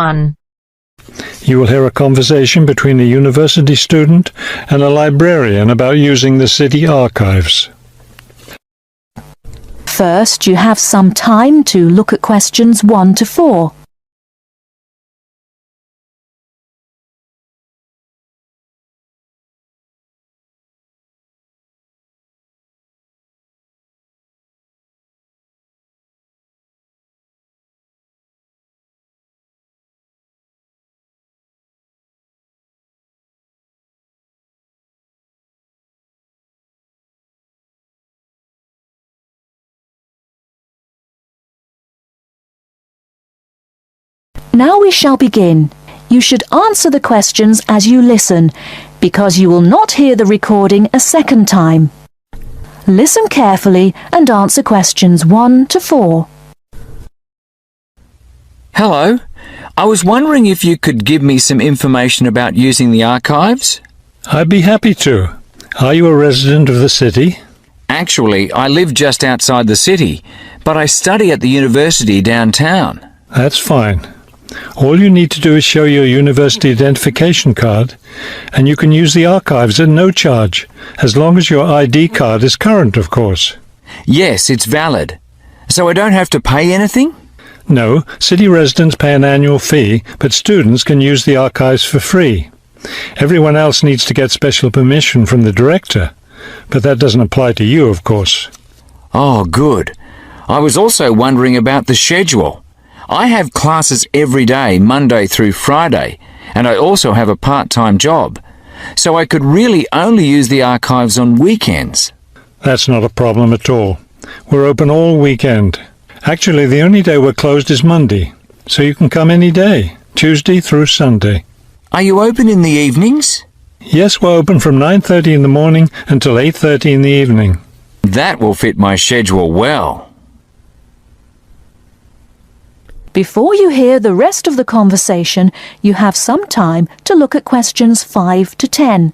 1. You will hear a conversation between a university student and a librarian about using the city archives. First, you have some time to look at questions 1 to 4. Now we shall begin. You should answer the questions as you listen, because you will not hear the recording a second time. Listen carefully and answer questions 1 to 4. Hello. I was wondering if you could give me some information about using the archives? I'd be happy to. Are you a resident of the city? Actually, I live just outside the city, but I study at the university downtown. That's fine. All you need to do is show your university identification card, and you can use the archives at no charge, as long as your ID card is current, of course. Yes, it's valid. So I don't have to pay anything? No, city residents pay an annual fee, but students can use the archives for free. Everyone else needs to get special permission from the director, but that doesn't apply to you, of course. Oh, good. I was also wondering about the schedule. I have classes every day, Monday through Friday, and I also have a part-time job, so I could really only use the archives on weekends. That's not a problem at all. We're open all weekend. Actually, the only day we're closed is Monday, so you can come any day, Tuesday through Sunday. Are you open in the evenings? Yes, we're open from 9:30 in the morning until 8:30 in the evening. That will fit my schedule well. Before you hear the rest of the conversation, you have some time to look at questions 5 to 10.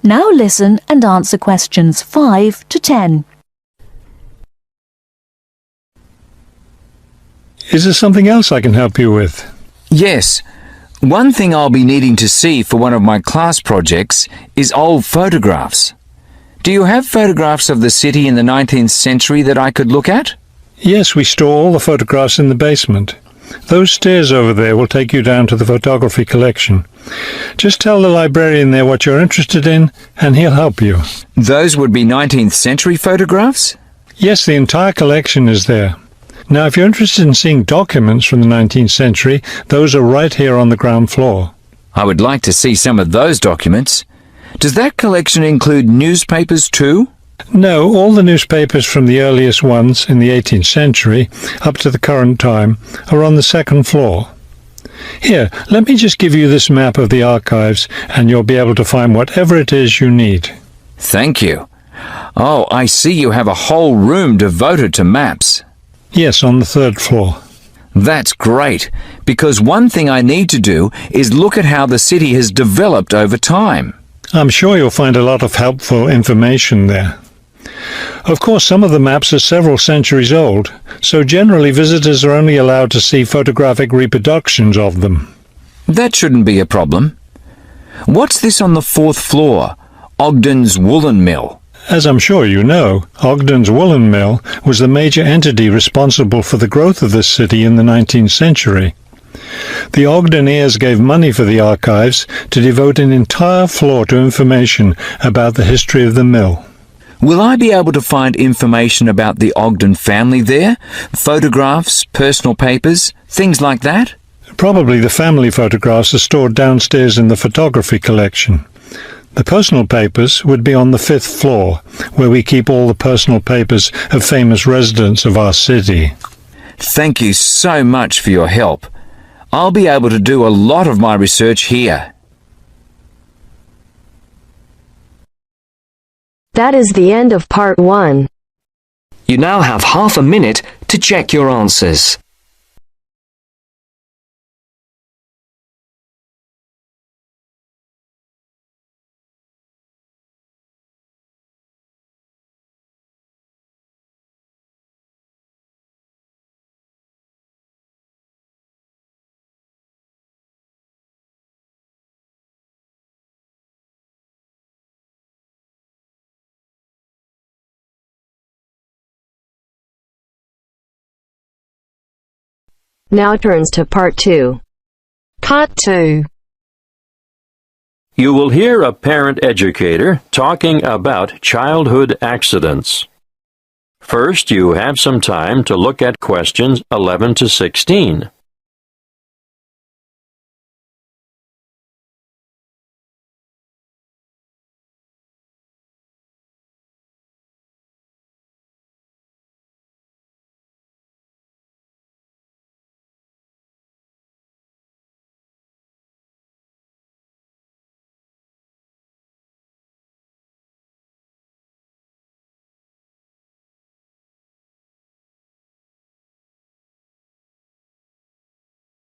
Now listen and answer questions 5 to 10. Is there something else I can help you with? Yes. One thing I'll be needing to see for one of my class projects is old photographs. Do you have photographs of the city in the 19th century that I could look at? Yes, we store all the photographs in the basement. Those stairs over there will take you down to the photography collection. Just tell the librarian there what you're interested in, and he'll help you. Those would be 19th century photographs? Yes, the entire collection is there. Now, if you're interested in seeing documents from the 19th century, those are right here on the ground floor. I would like to see some of those documents. Does that collection include newspapers too? No, all the newspapers from the earliest ones in the 18th century up to the current time are on the second floor. Here, let me just give you this map of the archives, and you'll be able to find whatever it is you need. Thank you. Oh, I see you have a whole room devoted to maps. Yes, on the third floor. That's great, because one thing I need to do is look at how the city has developed over time. I'm sure you'll find a lot of helpful information there. Of course, some of the maps are several centuries old, so generally visitors are only allowed to see photographic reproductions of them. That shouldn't be a problem. What's this on the fourth floor? Ogden's Woolen Mill. As I'm sure you know, Ogden's Woolen Mill was the major entity responsible for the growth of this city in the 19th century. The Ogdeniers gave money for the archives to devote an entire floor to information about the history of the mill. Will I be able to find information about the Ogden family there? Photographs, personal papers, things like that? Probably the family photographs are stored downstairs in the photography collection. The personal papers would be on the fifth floor, where we keep all the personal papers of famous residents of our city. Thank you so much for your help. I'll be able to do a lot of my research here. That is the end of part 1. You now have half a minute to check your answers. Now turns to part 2. Part 2. You will hear a parent educator talking about childhood accidents. First, you have some time to look at questions 11 to 16.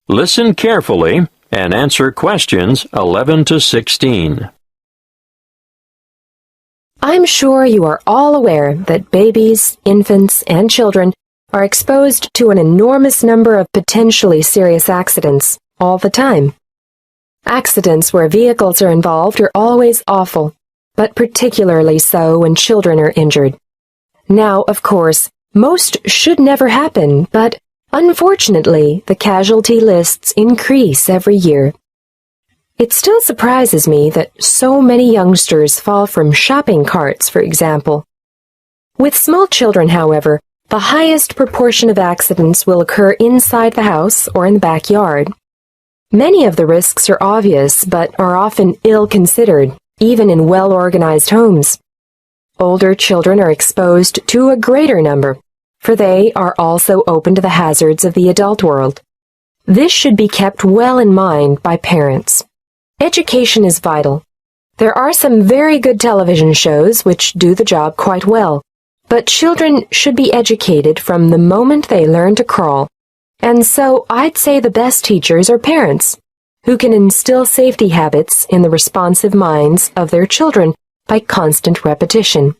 Listen carefully and answer questions 11 to 16. I'm sure you are all aware that babies, infants, and children are exposed to an enormous number of potentially serious accidents all the time. Accidents where vehicles are involved are always awful, but particularly so when children are injured. Now, of course, most should never happen, but unfortunately, the casualty lists increase every year. It still surprises me that so many youngsters fall from shopping carts, for example. With small children, however, the highest proportion of accidents will occur inside the house or in the backyard. Many of the risks are obvious, but are often ill-considered, even in well-organized homes. Older children are exposed to a greater number, for they are also open to the hazards of the adult world. This should be kept well in mind by parents. Education is vital. There are some very good television shows which do the job quite well, but children should be educated from the moment they learn to crawl. And so I'd say the best teachers are parents, who can instill safety habits in the responsive minds of their children by constant repetition.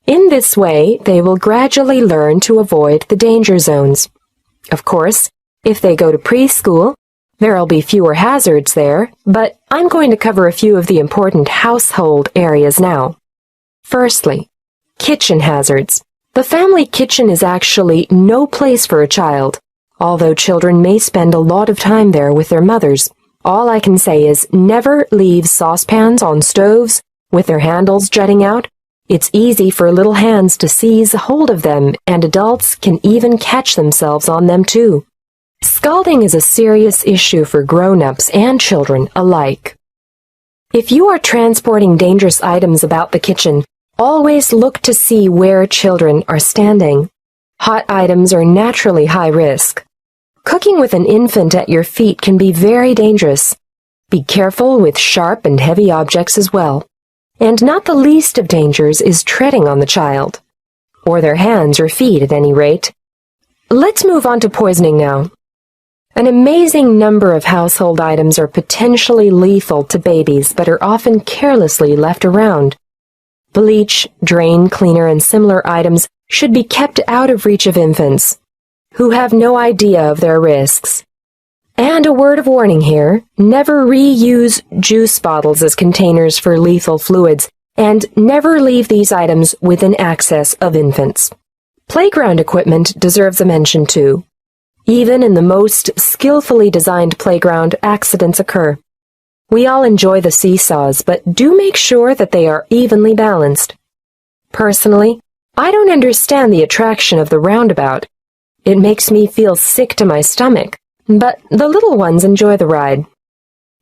In this way, they will gradually learn to avoid the danger zones. Of course, if they go to preschool, there'll be fewer hazards there, but I'm going to cover a few of the important household areas now. Firstly, kitchen hazards. The family kitchen is actually no place for a child, although children may spend a lot of time there with their mothers. All I can say is never leave saucepans on stoves with their handles jutting out. It's easy for little hands to seize hold of them, and adults can even catch themselves on them too. Scalding is a serious issue for grown-ups and children alike. If you are transporting dangerous items about the kitchen, always look to see where children are standing. Hot items are naturally high risk. Cooking with an infant at your feet can be very dangerous. Be careful with sharp and heavy objects as well. And not the least of dangers is treading on the child, or their hands or feet at any rate. Let's move on to poisoning now. An amazing number of household items are potentially lethal to babies but are often carelessly left around. Bleach, drain cleaner, and similar items should be kept out of reach of infants, who have no idea of their risks. And a word of warning here, never reuse juice bottles as containers for lethal fluids, and never leave these items within access of infants. Playground equipment deserves a mention too. Even in the most skillfully designed playground, accidents occur. We all enjoy the seesaws, but do make sure that they are evenly balanced. Personally, I don't understand the attraction of the roundabout. It makes me feel sick to my stomach. But the little ones enjoy the ride.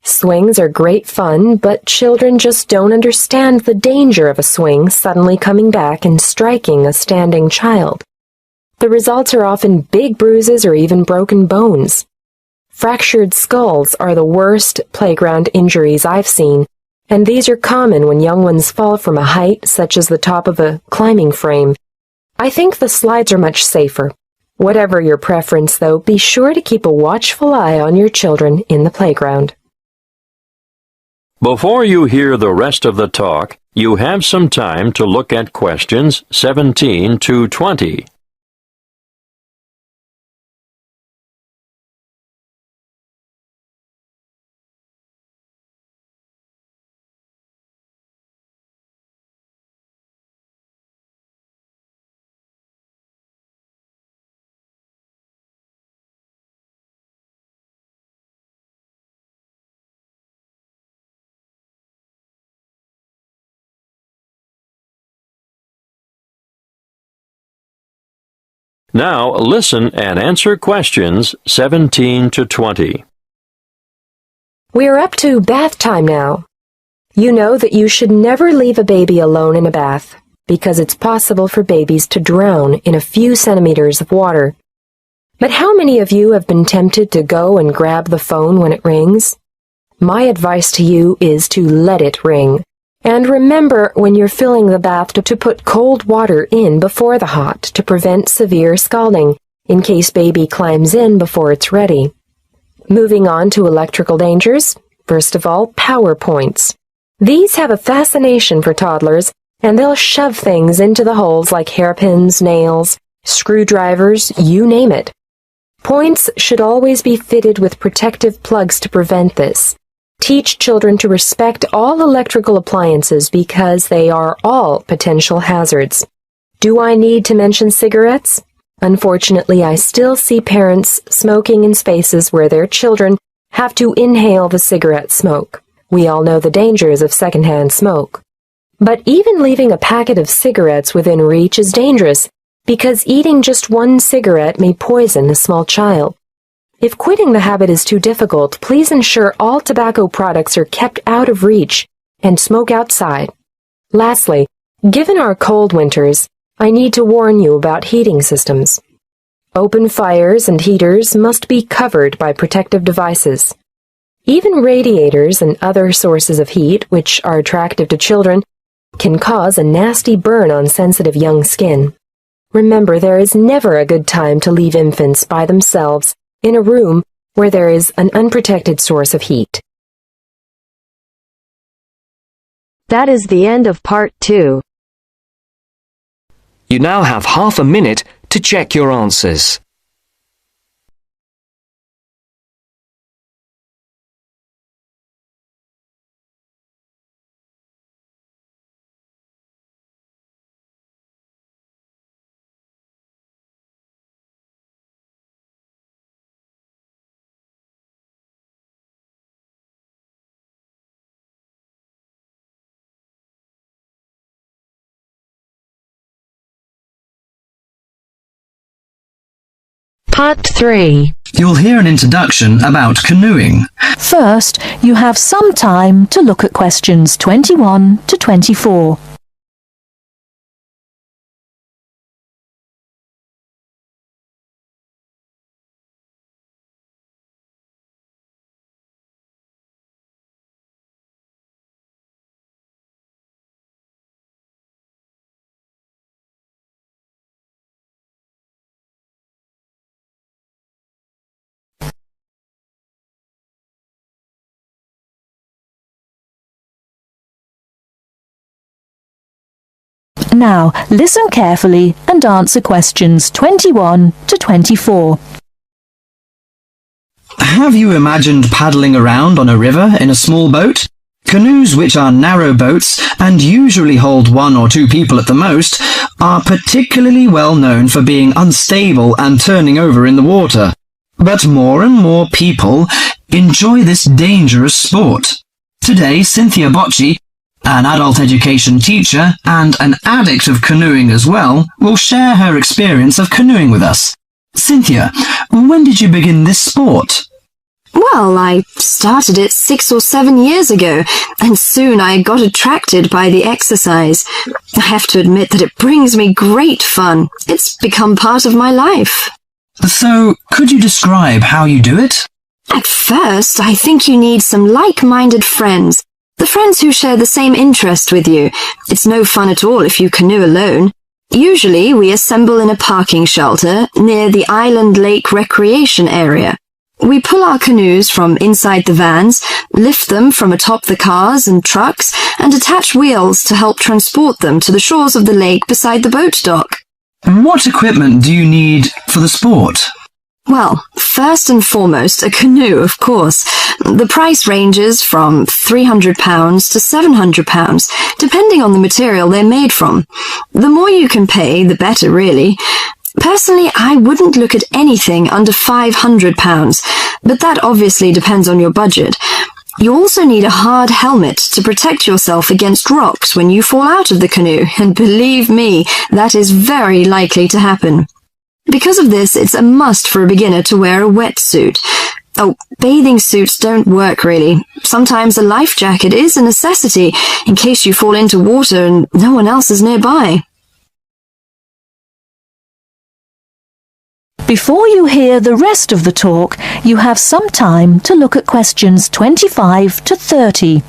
Swings are great fun, but children just don't understand the danger of a swing suddenly coming back and striking a standing child. The results are often big bruises or even broken bones. Fractured skulls are the worst playground injuries I've seen, and these are common when young ones fall from a height such as the top of a climbing frame. I think the slides are much safer. Whatever your preference, though, be sure to keep a watchful eye on your children in the playground. Before you hear the rest of the talk, you have some time to look at questions 17 to 20. Now listen and answer questions 17 to 20. We're up to bath time now. You know that you should never leave a baby alone in a bath, because it's possible for babies to drown in a few centimeters of water. But how many of you have been tempted to go and grab the phone when it rings? My advice to you is to let it ring. And remember when you're filling the bath to put cold water in before the hot to prevent severe scalding, in case baby climbs in before it's ready. Moving on to electrical dangers, first of all, power points. These have a fascination for toddlers, and they'll shove things into the holes like hairpins, nails, screwdrivers, you name it. Points should always be fitted with protective plugs to prevent this. Teach children to respect all electrical appliances because they are all potential hazards. Do I need to mention cigarettes? Unfortunately, I still see parents smoking in spaces where their children have to inhale the cigarette smoke. We all know the dangers of secondhand smoke. But even leaving a packet of cigarettes within reach is dangerous because eating just one cigarette may poison a small child. If quitting the habit is too difficult, please ensure all tobacco products are kept out of reach and smoke outside. Lastly, given our cold winters, I need to warn you about heating systems. Open fires and heaters must be covered by protective devices. Even radiators and other sources of heat, which are attractive to children, can cause a nasty burn on sensitive young skin. Remember, there is never a good time to leave infants by themselves in a room where there is an unprotected source of heat. That is the end of part 2. You now have half a minute to check your answers. Part 3. You'll hear an introduction about canoeing. First, you have some time to look at questions 21 to 24. Now, listen carefully and answer questions 21 to 24. Have you imagined paddling around on a river in a small boat? Canoes, which are narrow boats and usually hold 1 or 2 people at the most, are particularly well known for being unstable and turning over in the water. But more and more people enjoy this dangerous sport. Today, Cynthia Bocci, an adult education teacher and an addict of canoeing as well, will share her experience of canoeing with us. Cynthia, when did you begin this sport? Well, I started it 6 or 7 years ago, and soon I got attracted by the exercise. I have to admit that it brings me great fun. It's become part of my life. So, could you describe how you do it? At first, I think you need some like-minded friends. The friends who share the same interest with you. It's no fun at all if you canoe alone. Usually, we assemble in a parking shelter near the Island Lake Recreation Area. We pull our canoes from inside the vans, lift them from atop the cars and trucks, and attach wheels to help transport them to the shores of the lake beside the boat dock. What equipment do you need for the sport? Well, first and foremost, a canoe, of course. The price ranges from £300 to £700, depending on the material they're made from. The more you can pay, the better, really. Personally, I wouldn't look at anything under £500, but that obviously depends on your budget. You also need a hard helmet to protect yourself against rocks when you fall out of the canoe, and believe me, that is very likely to happen. Because of this, it's a must for a beginner to wear a wetsuit. Oh, bathing suits don't work really. Sometimes a life jacket is a necessity in case you fall into water and no one else is nearby. Before you hear the rest of the talk, you have some time to look at questions 25 to 30.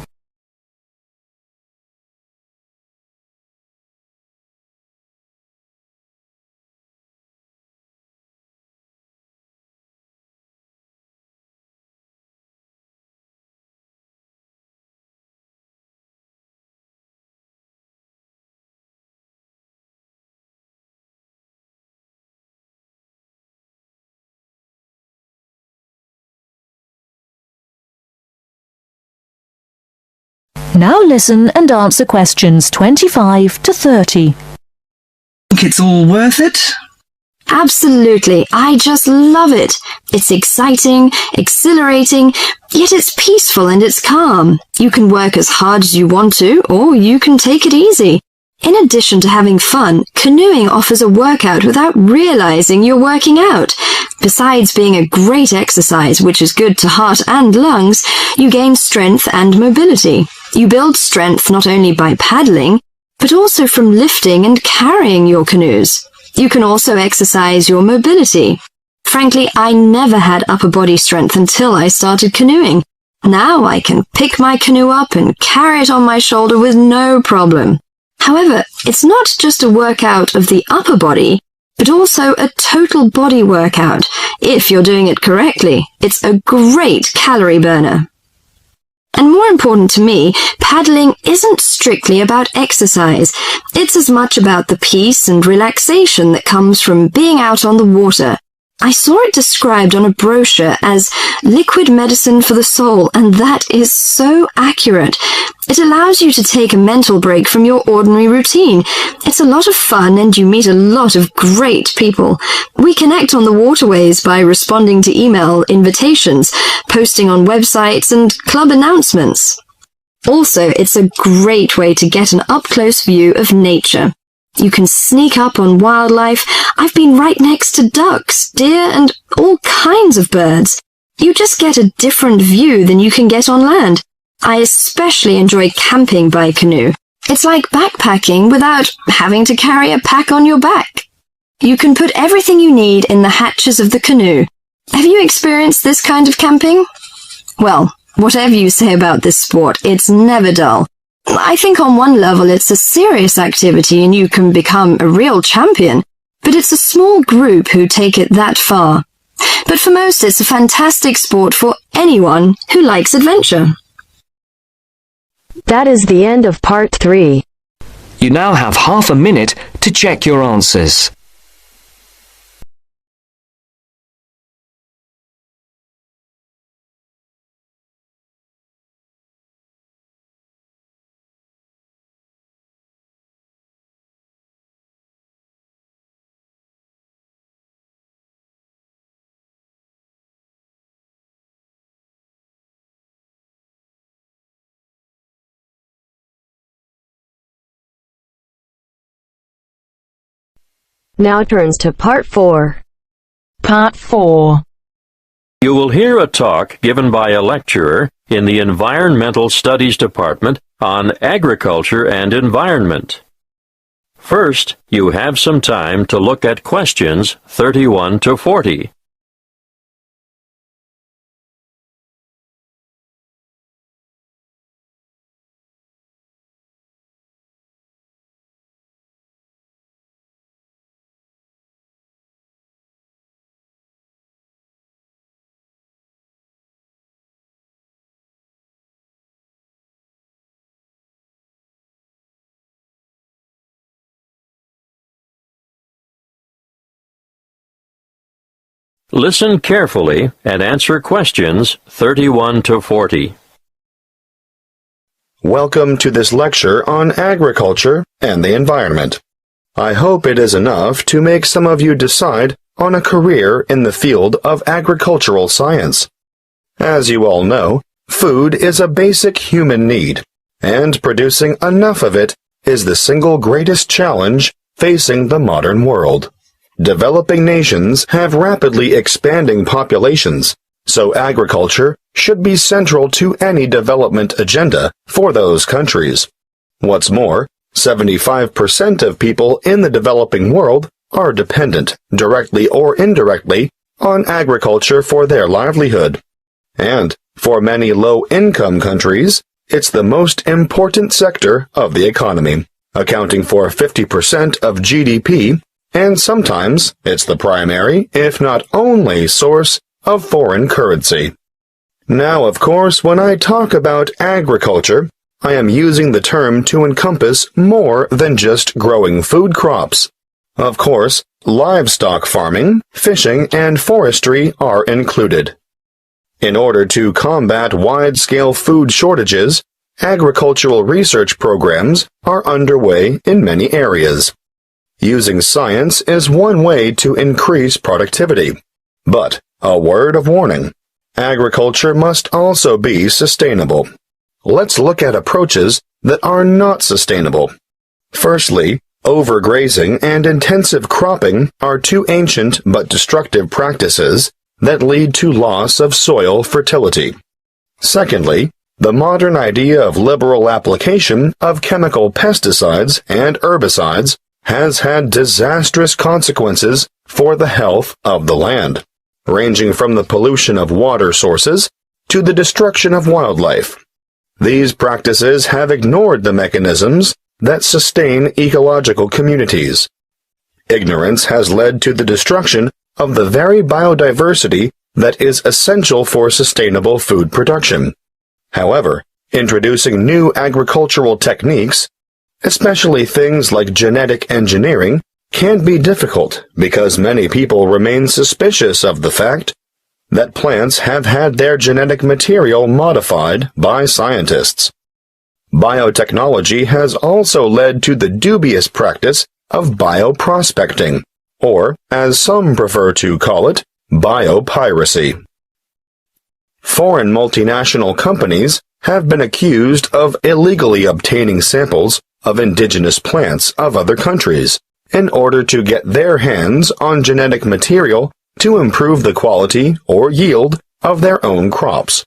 Now listen and answer questions 25 to 30. Think it's all worth it? Absolutely, I just love it. It's exciting, exhilarating, yet it's peaceful and it's calm. You can work as hard as you want to, or you can take it easy. In addition to having fun, canoeing offers a workout without realizing you're working out. Besides being a great exercise, which is good to heart and lungs, you gain strength and mobility. You build strength not only by paddling, but also from lifting and carrying your canoes. You can also exercise your mobility. Frankly, I never had upper body strength until I started canoeing. Now I can pick my canoe up and carry it on my shoulder with no problem. However, it's not just a workout of the upper body, but also a total body workout. If you're doing it correctly, it's a great calorie burner. And more important to me, paddling isn't strictly about exercise. It's as much about the peace and relaxation that comes from being out on the water. I saw it described on a brochure as liquid medicine for the soul, and that is so accurate. It allows you to take a mental break from your ordinary routine. It's a lot of fun and you meet a lot of great people. We connect on the waterways by responding to email invitations, posting on websites and club announcements. Also, it's a great way to get an up-close view of nature. You can sneak up on wildlife. I've been right next to ducks, deer, and all kinds of birds. You just get a different view than you can get on land. I especially enjoy camping by canoe. It's like backpacking without having to carry a pack on your back. You can put everything you need in the hatches of the canoe. Have you experienced this kind of camping? Well, whatever you say about this sport, it's never dull. I think on one level it's a serious activity and you can become a real champion, but it's a small group who take it that far. But for most it's a fantastic sport for anyone who likes adventure. That is the end of part 3. You now have half a minute to check your answers. Now turns to part 4. Part 4. You will hear a talk given by a lecturer in the Environmental Studies Department on agriculture and environment. First, you have some time to look at questions 31 to 40. Listen carefully and answer questions 31 to 40. Welcome to this lecture on agriculture and the environment. I hope it is enough to make some of you decide on a career in the field of agricultural science. As you all know, food is a basic human need, and producing enough of it is the single greatest challenge facing the modern world. Developing nations have rapidly expanding populations, so agriculture should be central to any development agenda for those countries. What's more, 75% of people in the developing world are dependent, directly or indirectly, on agriculture for their livelihood. And for many low-income countries, it's the most important sector of the economy, accounting for 50% of GDP, and sometimes it's the primary, if not only, source of foreign currency. Now, of course, when I talk about agriculture, I am using the term to encompass more than just growing food crops. Of course, livestock farming, fishing, and forestry are included. In order to combat wide-scale food shortages, agricultural research programs are underway in many areas. Using science is one way to increase productivity. But, a word of warning, agriculture must also be sustainable. Let's look at approaches that are not sustainable. Firstly, overgrazing and intensive cropping are two ancient but destructive practices that lead to loss of soil fertility. Secondly, the modern idea of liberal application of chemical pesticides and herbicides has had disastrous consequences for the health of the land, ranging from the pollution of water sources to the destruction of wildlife. These practices have ignored the mechanisms that sustain ecological communities. Ignorance has led to the destruction of the very biodiversity that is essential for sustainable food production. However, introducing new agricultural techniques, especially things like genetic engineering, can be difficult because many people remain suspicious of the fact that plants have had their genetic material modified by scientists. Biotechnology has also led to the dubious practice of bioprospecting, or, as some prefer to call it, biopiracy. Foreign multinational companies have been accused of illegally obtaining samples of indigenous plants of other countries in order to get their hands on genetic material to improve the quality or yield of their own crops.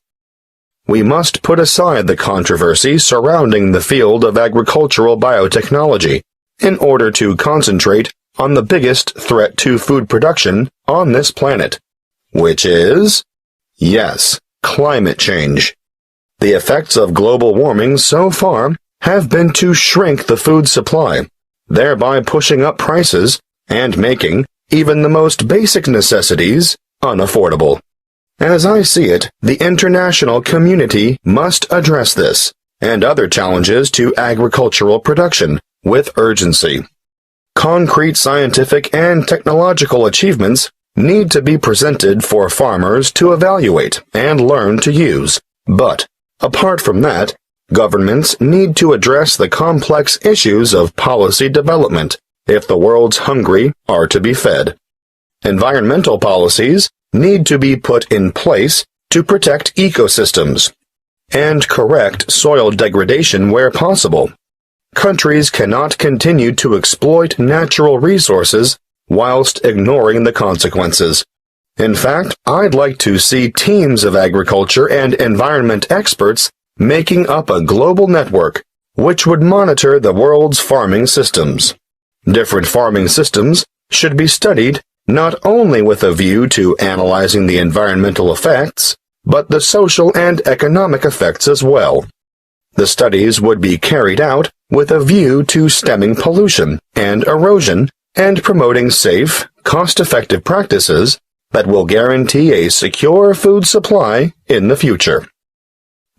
We must put aside the controversy surrounding the field of agricultural biotechnology in order to concentrate on the biggest threat to food production on this planet, which is, yes, climate change. The effects of global warming so far have been to shrink the food supply, thereby pushing up prices and making even the most basic necessities unaffordable. As I see it, the international community must address this and other challenges to agricultural production with urgency. Concrete scientific and technological achievements need to be presented for farmers to evaluate and learn to use. But, apart from that, governments need to address the complex issues of policy development if the world's hungry are to be fed. Environmental policies need to be put in place to protect ecosystems and correct soil degradation where possible. Countries cannot continue to exploit natural resources whilst ignoring the consequences. In fact, I'd like to see teams of agriculture and environment experts making up a global network which would monitor the world's farming systems. Different farming systems should be studied not only with a view to analyzing the environmental effects, but the social and economic effects as well. The studies would be carried out with a view to stemming pollution and erosion and promoting safe, cost-effective practices that will guarantee a secure food supply in the future.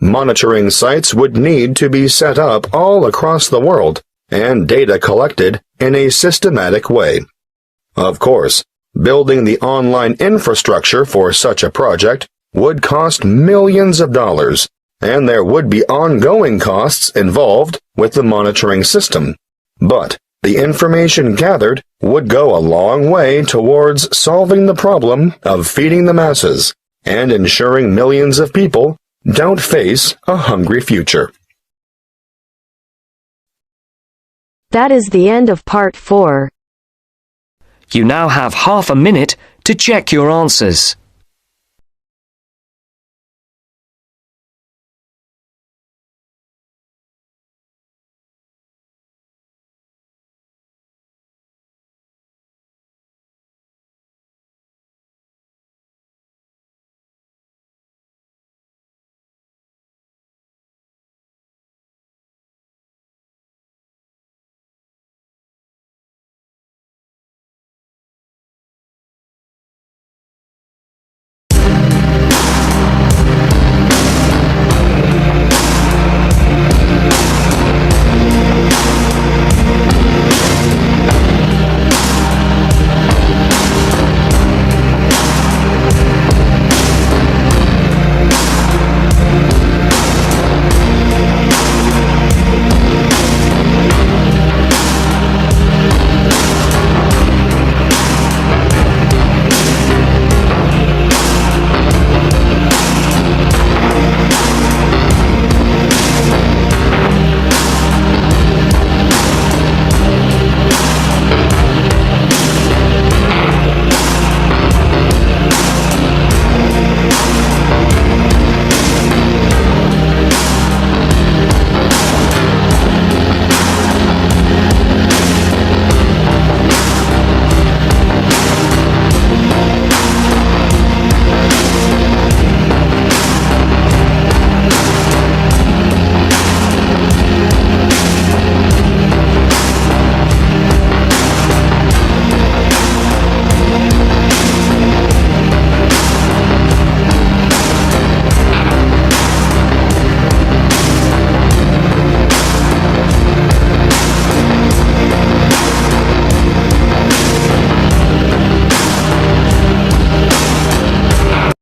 Monitoring sites would need to be set up all across the world and data collected in a systematic way. Of course, Building the online infrastructure for such a project would cost millions of dollars, and there would be ongoing costs involved with the monitoring system. But the information gathered would go a long way towards solving the problem of feeding the masses and ensuring millions of people don't face a hungry future. That is the end of part 4. You now have half a minute to check your answers.